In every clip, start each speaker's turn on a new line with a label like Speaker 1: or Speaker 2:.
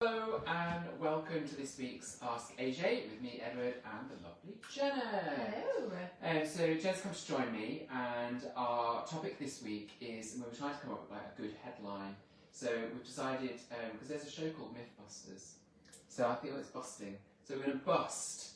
Speaker 1: Hello and welcome to this week's Ask AJ with me, Edward, and the lovely Jenna.
Speaker 2: Hello.
Speaker 1: So Jenna's come to join me, and our topic this week is, and we were trying to come up with like a good headline. So we've decided, because there's a show called Mythbusters, so I feel it's busting. So we're going to bust.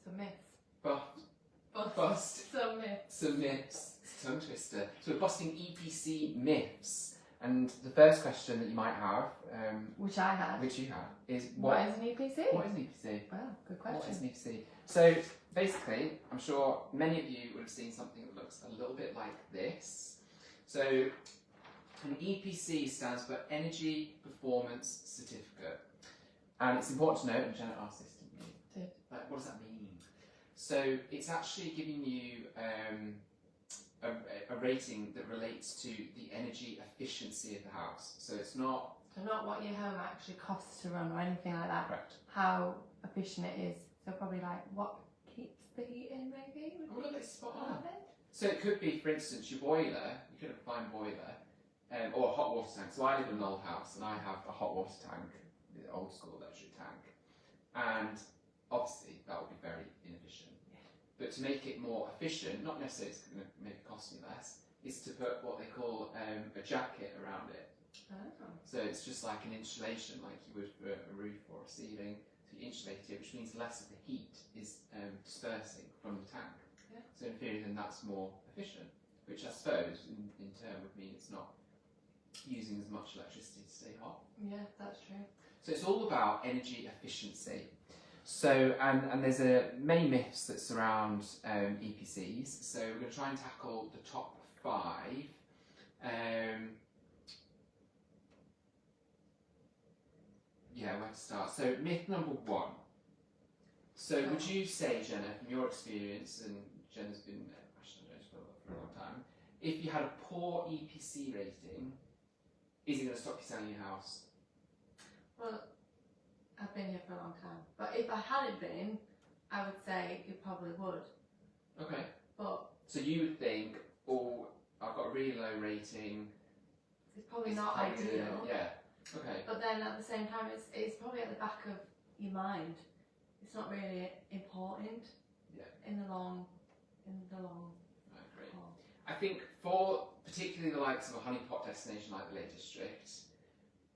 Speaker 2: Some myths.
Speaker 1: Bust.
Speaker 2: Some myths.
Speaker 1: Some myths. It's a tongue twister. So we're busting EPC myths. And the first question that you might have,
Speaker 2: Which I had.
Speaker 1: which you have, is
Speaker 2: What is an EPC?
Speaker 1: What is an EPC?
Speaker 2: Well, good question.
Speaker 1: What is an EPC? So basically, I'm sure many of you would have seen something that looks a little bit like this. So an EPC stands for Energy Performance Certificate. And it's important to note, and Jenna asked this, didn't you?
Speaker 2: Did.
Speaker 1: Like, what does that mean? So it's actually giving you a rating that relates to the energy efficiency of the house. So it's not...
Speaker 2: So not what your home actually costs to run or anything like that.
Speaker 1: Correct.
Speaker 2: How efficient it is. So probably like what keeps the heat in maybe?
Speaker 1: Oh, look, it's spot on.
Speaker 2: Part of it?
Speaker 1: So it could be, for instance, your boiler, you could have a fine boiler, or a hot water tank. So I live in an old house and I have a hot water tank, the old school electric tank. And obviously that would be very inefficient. But to make it more efficient, not necessarily it's going to make it cost me less, is to put what they call a jacket around it.
Speaker 2: Oh.
Speaker 1: So it's just like an insulation, like you would for a roof or a ceiling. So you insulate it, which means less of the heat is dispersing from the tank.
Speaker 2: Yeah.
Speaker 1: So in theory, then that's more efficient, which I suppose in turn would mean it's not using as much electricity to stay hot.
Speaker 2: Yeah, that's true.
Speaker 1: So it's all about energy efficiency. So, and there's many myths that surround EPCs. So we're going to try and tackle the top 5. Where to start? So myth number 1. So would you say, Jenna, from your experience, and Jenna's been fashion designer for a long time, if you had a poor EPC rating, is it going to stop you selling your house?
Speaker 2: Well, I've been here for a long time. But if I hadn't been, I would say it probably would.
Speaker 1: Okay.
Speaker 2: But
Speaker 1: so you would think, oh, I've got a really low rating.
Speaker 2: it's probably not ideal.
Speaker 1: Yeah. Okay.
Speaker 2: But then at the same time, it's probably at the back of your mind. It's not really important.
Speaker 1: Yeah.
Speaker 2: In the long.
Speaker 1: I agree. I think for particularly the likes of a honeypot destination like the Lake District,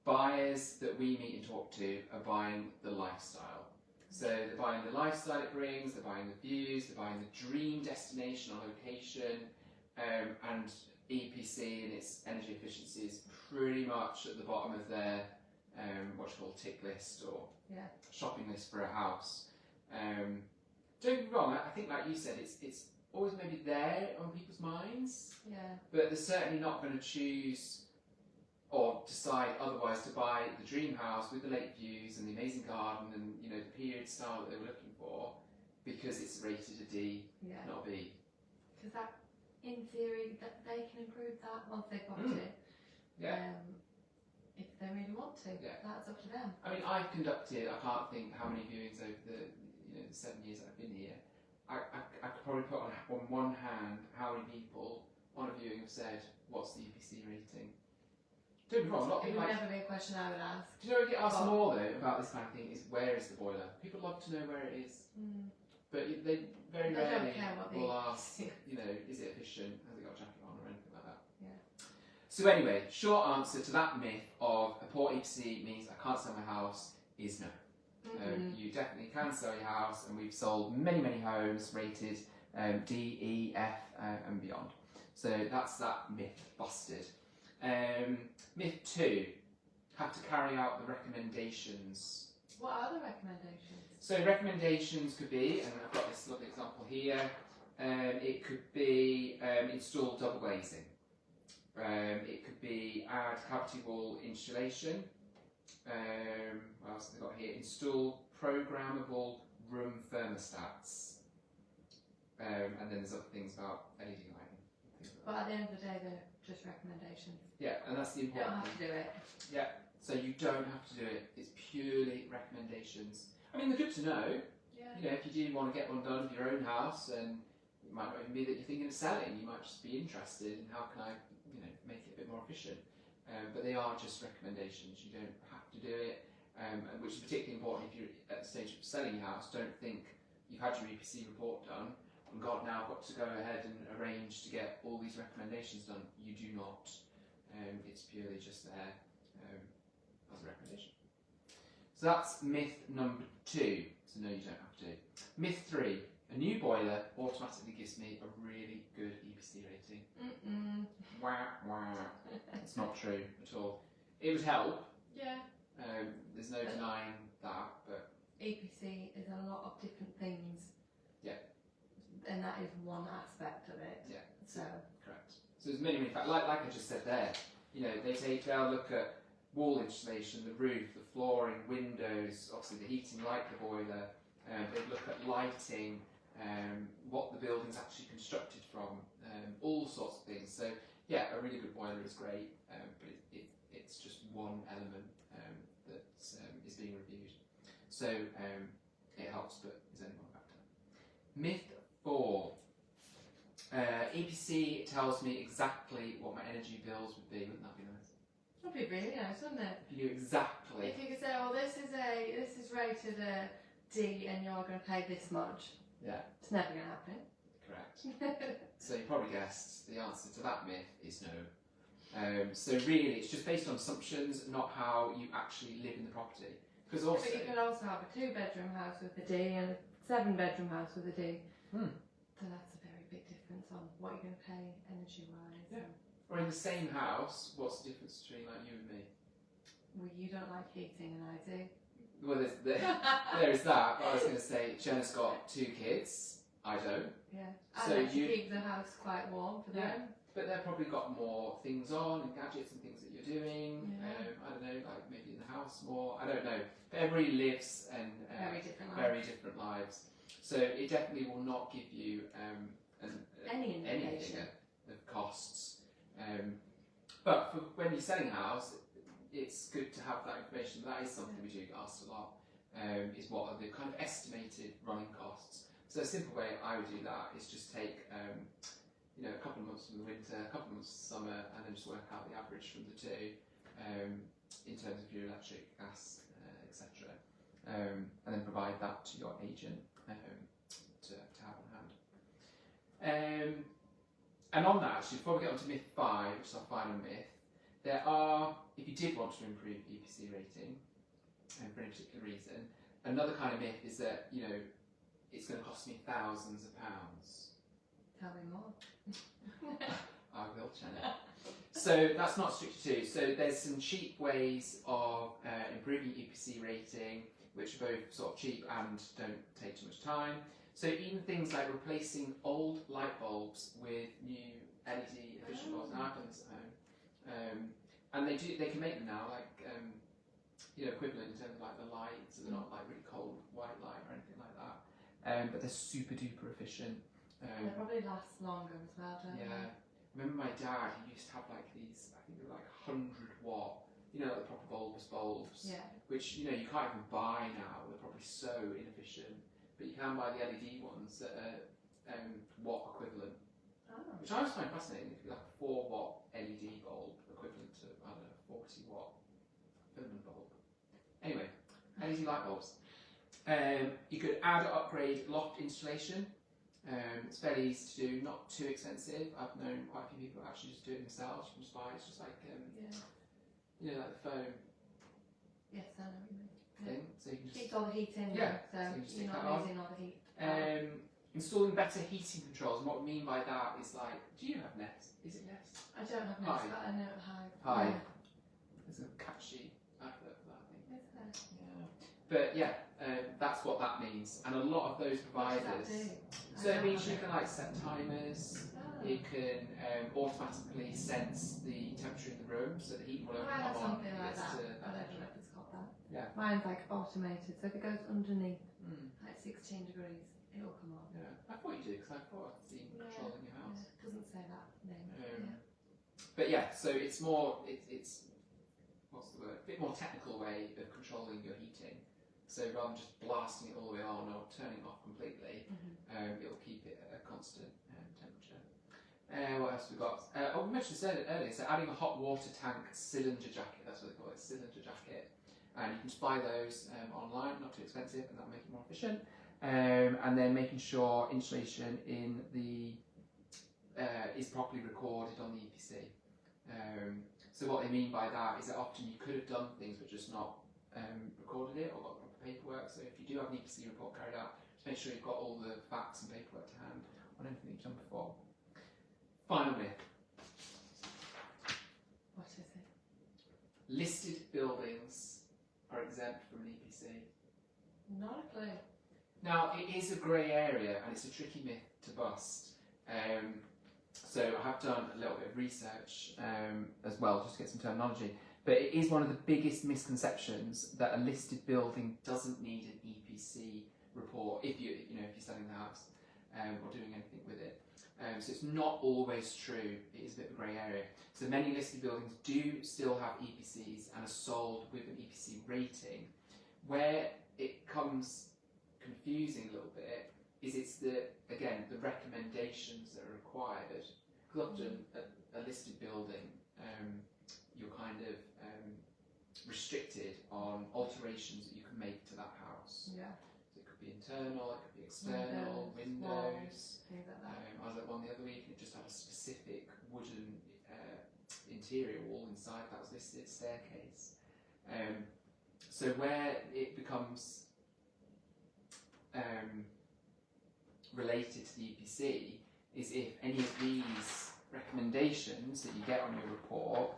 Speaker 1: buyers that we meet and talk to are buying the lifestyle. So they're buying the lifestyle it brings, they're buying the views, they're buying the dream destination or location, and EPC and its energy efficiency is pretty much at the bottom of their what you call tick list or shopping list for a house. Don't get me wrong, I think like you said, it's always maybe there on people's minds, but they're certainly not going to choose or decide otherwise to buy the dream house with the lake views and the amazing garden and the period style that they were looking for because it's rated a D, not a B.
Speaker 2: Because that, in theory, that they can improve that once they've got it.
Speaker 1: Yeah.
Speaker 2: If they really want to, that's up to them.
Speaker 1: I mean, I've conducted, I can't think how many viewings over the 7 years that I've been here. I could probably put on one hand how many people on a viewing have said, what's the EPC rating? Don't be wrong,
Speaker 2: It would never be a question I would ask.
Speaker 1: Do you know what I get asked more though about this kind of thing is where is the boiler? People love to know where it is. But they very rarely will ask, is it efficient? Has it got a jacket on or anything like that?
Speaker 2: Yeah.
Speaker 1: So anyway, short answer to that myth of a poor EPC means I can't sell my house is no. You definitely can sell your house, and we've sold many, many homes rated D, E, F and beyond. So that's that myth busted. Myth 2, have to carry out the recommendations.
Speaker 2: What are the recommendations?
Speaker 1: So recommendations could be, and I've got this lovely example here, it could be install double glazing. It could be add cavity wall insulation. What else have they got here? Install programmable room thermostats. And then there's other things about LED lighting.
Speaker 2: But at the end of the day, they're just recommendations.
Speaker 1: Yeah, and that's the
Speaker 2: You
Speaker 1: important
Speaker 2: don't have to do it.
Speaker 1: Yeah, so you don't have to do it. It's purely recommendations. I mean, they're good to know.
Speaker 2: Yeah.
Speaker 1: If you do want to get one done for your own house, and it might not even be that you're thinking of selling. You might just be interested in how can I, make it a bit more efficient. But they are just recommendations. You don't have to do it. which is particularly important if you're at the stage of selling your house. Don't think you've had your EPC report done, and God, now I've got to go ahead and arrange to get all these recommendations done. You do not. It's purely just there as a recommendation. So that's myth number 2. So no, you don't have to. Myth 3. A new boiler automatically gives me a really good EPC rating. Wah, wah. It's not true at all. It would help.
Speaker 2: Yeah.
Speaker 1: There's no denying that, but
Speaker 2: EPC is a lot of different things.
Speaker 1: Yeah.
Speaker 2: And that is one aspect of it.
Speaker 1: Yeah.
Speaker 2: So.
Speaker 1: Correct. So there's many factors. Like I just said there, they'll look at wall insulation, the roof, the flooring, windows, obviously the heating, like the boiler. They look at lighting, what the building's actually constructed from, all sorts of things. So yeah, a really good boiler is great, but it's just one element that is being reviewed. So it helps, but is only one factor. Myth 4. EPC tells me exactly what my energy bills would be. Wouldn't that be nice?
Speaker 2: That'd be really nice, wouldn't it?
Speaker 1: If you knew exactly.
Speaker 2: If you could say, oh, this is rated a D, and you're going to pay this much.
Speaker 1: Yeah.
Speaker 2: It's never going to happen.
Speaker 1: Correct. So you probably guessed the answer to that myth is no. So really, it's just based on assumptions, not how you actually live in the property. Because also,
Speaker 2: but you could also have a 2-bedroom house with a D and a 7-bedroom house with a D. So that's a very big difference on what you're going to pay energy-wise.
Speaker 1: Yeah. Or in the same house, what's the difference between like you and me?
Speaker 2: Well, you don't like heating and I do.
Speaker 1: Well, there is that, but I was going to say, Jenna's got 2 kids, I don't.
Speaker 2: Yeah. I
Speaker 1: So
Speaker 2: like to
Speaker 1: you-
Speaker 2: keep the house quite warm for
Speaker 1: Yeah.
Speaker 2: them.
Speaker 1: But they've probably got more things on and gadgets and things that you're doing.
Speaker 2: Yeah.
Speaker 1: I don't know, like maybe in the house more. I don't know. But everybody lives and
Speaker 2: Very different lives.
Speaker 1: different lives. So it definitely will not give you
Speaker 2: Any indication.
Speaker 1: anything of costs. But for when you're selling a house, it's good to have that information. That is something we do get asked a lot. Is what are the kind of estimated running costs? So a simple way I would do that is just take a couple of months from the winter, a couple of months from the summer, and then just work out the average from the two in terms of your electric, gas, etc. And then provide that to your agent to have on hand. And on that, actually, before we get on to myth 5, which is our final myth, there are, if you did want to improve EPC rating for any particular reason, another kind of myth is that it's going to cost me thousands of pounds.
Speaker 2: Tell me more.
Speaker 1: I will, Jenna. So that's not strictly true. So there's some cheap ways of improving EPC rating, which are both sort of cheap and don't take too much time. So even things like replacing old light bulbs with new LED efficient bulbs. Now I've done this at home, and they can make them now like equivalent in terms of like the light, so they're not like really cold white light or anything like that. But they're super duper efficient.
Speaker 2: They probably last longer as well, don't they?
Speaker 1: Yeah. I remember my dad, he used to have like these, I think they were like 100 watt, like the proper bulbous bulbs,
Speaker 2: Yeah.
Speaker 1: which you can't even buy now. They're probably so inefficient, but you can buy the LED ones that are watt equivalent, which I always find fascinating. If you like a 4 watt LED bulb equivalent to 40 watt filament bulb. Anyway, LED light bulbs. You could add or upgrade loft installation. It's fairly easy to do, not too expensive. I've known quite a few people who actually just do it themselves. You can just buy it. It's just like like the foam
Speaker 2: Yes, I know what you mean.
Speaker 1: thing. So you can just
Speaker 2: Keeps all the heat in,
Speaker 1: Yeah,
Speaker 2: so
Speaker 1: so you just
Speaker 2: you're
Speaker 1: take
Speaker 2: not
Speaker 1: that on.
Speaker 2: losing all the heat.
Speaker 1: installing better heating controls. And what we mean by that is like, do you have Nest? Is it Nest?
Speaker 2: I don't have
Speaker 1: Hive.
Speaker 2: Nest, but I know Hive.
Speaker 1: Hive.
Speaker 2: Yeah.
Speaker 1: There's a catchy advert for that, I think.
Speaker 2: Is there?
Speaker 1: Yeah. But yeah, that's what that means. And a lot of those
Speaker 2: What
Speaker 1: providers.
Speaker 2: does that do?
Speaker 1: So it means you can like set timers.
Speaker 2: Oh.
Speaker 1: It can automatically sense the temperature in the room, so the heat will only
Speaker 2: I have
Speaker 1: come on.
Speaker 2: something like that.
Speaker 1: To
Speaker 2: I don't know if it's called that.
Speaker 1: Yeah.
Speaker 2: Mine's like automated, so if it goes underneath
Speaker 1: Mm,
Speaker 2: like 16 degrees, it will come on.
Speaker 1: yeah. I thought you did because I thought I'd seen control in your house.
Speaker 2: Yeah, doesn't say that name.
Speaker 1: But yeah, so it's more. It's what's the word? A bit more technical way of controlling your heating. So rather than just blasting it all the way on or turning it off completely, it'll keep it at a constant temperature. What else we got? We mentioned this earlier. So adding a hot water tank cylinder jacket. That's what they call it, cylinder jacket. and you can just buy those online, not too expensive, and that'll make it more efficient. And then making sure installation in the is properly recorded on the EPC. So what they mean by that is that often you could have done things but just not recorded it or got proper paperwork. So if you do have an EPC report carried out, just make sure you've got all the facts and paperwork to hand on anything you've done before. Final myth.
Speaker 2: What is it?
Speaker 1: Listed buildings are exempt from an EPC.
Speaker 2: Not a clue.
Speaker 1: Now, it is a grey area and it's a tricky myth to bust. So I have done a little bit of research as well, just to get some terminology. But it is one of the biggest misconceptions that a listed building doesn't need an EPC report if you're selling the house or doing anything with it. So it's not always true. It is a bit of a grey area. So many listed buildings do still have EPCs and are sold with an EPC rating. Where it comes confusing a little bit is it's the recommendations that are required. Because often a listed building, you're kind of restricted on alterations that you can make to that house.
Speaker 2: Yeah.
Speaker 1: So it could be internal, it could be external, windows.
Speaker 2: Things like that.
Speaker 1: I was at one the other week and it just had a specific wooden interior wall inside that was listed, staircase. So where it becomes related to the EPC is if any of these recommendations that you get on your report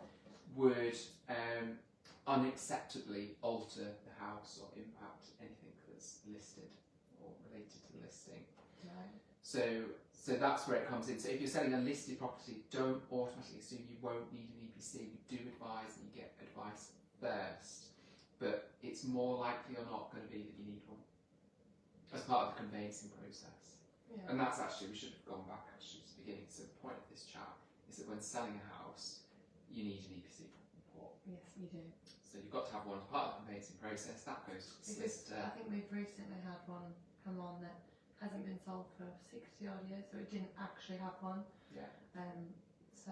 Speaker 1: would unacceptably alter the house or impact anything that's listed or related to the listing.
Speaker 2: Right.
Speaker 1: So that's where it comes in. So if you're selling a listed property, don't automatically assume you won't need an EPC. We do advise that you get advice first, but it's more likely or not going to be that you need one as part of the conveyancing process.
Speaker 2: Yeah.
Speaker 1: And that's actually, we should have gone back actually to the beginning. So the point of this chat is that when selling a house, you need an EPC report.
Speaker 2: Yes, you do.
Speaker 1: So you've got to have one as part of the conveyancing process. That goes to the solicitor.
Speaker 2: I think we've recently had one come on that hasn't been sold for 60 odd years, so it didn't actually have one.
Speaker 1: Yeah.
Speaker 2: So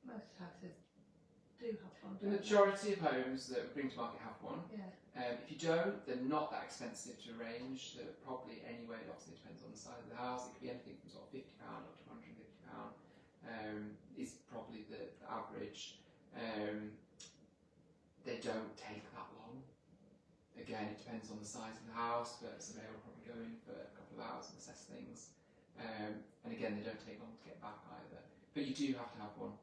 Speaker 2: most houses do have one.
Speaker 1: The majority of homes that we bring to market have one.
Speaker 2: Yeah.
Speaker 1: If you don't, they're not that expensive to arrange. They're probably anyway, it obviously depends on the size of the house. It could be anything from sort of £50 up to £150. Is probably the average. They don't take that long. Again, it depends on the size of the house, but a surveyor will probably go in for a couple of hours and assess things. And again, they don't take long to get back either. But you do have to have one,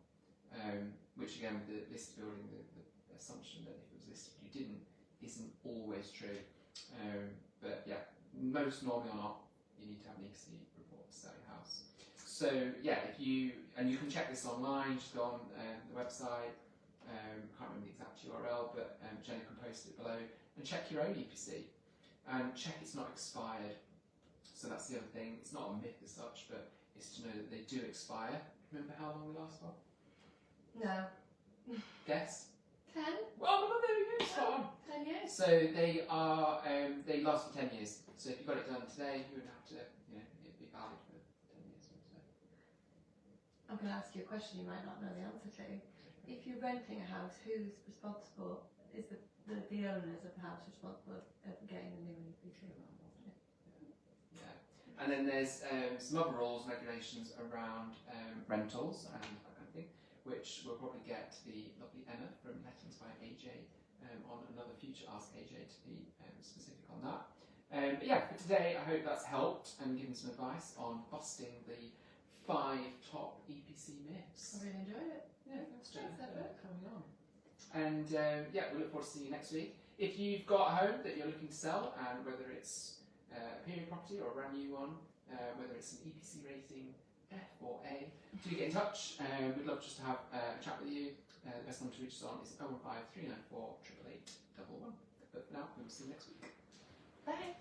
Speaker 1: which again, with the listed building, the assumption that if it was listed you didn't, isn't always true. But yeah, most normally or not, you need to have an EPC report to sell your house. So yeah, you can check this online, just go on the website, can't remember the exact URL, but Jenna can post it below, and check your own EPC, and check it's not expired. So that's the other thing, it's not a myth as such, but it's to know that they do expire. Remember how long they last for?
Speaker 2: No.
Speaker 1: Guess?
Speaker 2: 10?
Speaker 1: Well, there we go, spot on.
Speaker 2: 10 years?
Speaker 1: So they are, they last for 10 years. So if you got it done today, you would have to, it'd be valid for 10 years from today.
Speaker 2: I'm going to ask you a question you might not know the answer to. If you're renting a house, who's responsible? Is the owners of the house responsible of getting the new EPC?
Speaker 1: Yeah. And then there's some other rules and regulations around rentals and that kind of thing, which we'll probably get the lovely Emma from Lettings by AJ on another future Ask AJ to be specific on that. But yeah, for today I hope that's helped and given some advice on busting the 5 top EPC myths.
Speaker 2: I really enjoyed it.
Speaker 1: Yeah, thanks Jenna
Speaker 2: Thanks,
Speaker 1: for
Speaker 2: Emma.
Speaker 1: coming on. And yeah, we look forward to seeing you next week. If you've got a home that you're looking to sell, and whether it's a period property or a brand new one, whether it's an EPC rating F or A, do get in touch. We'd love just to have a chat with you. The best number to reach us on is 015 394 888 11. But for now, we will see you next week.
Speaker 2: Bye.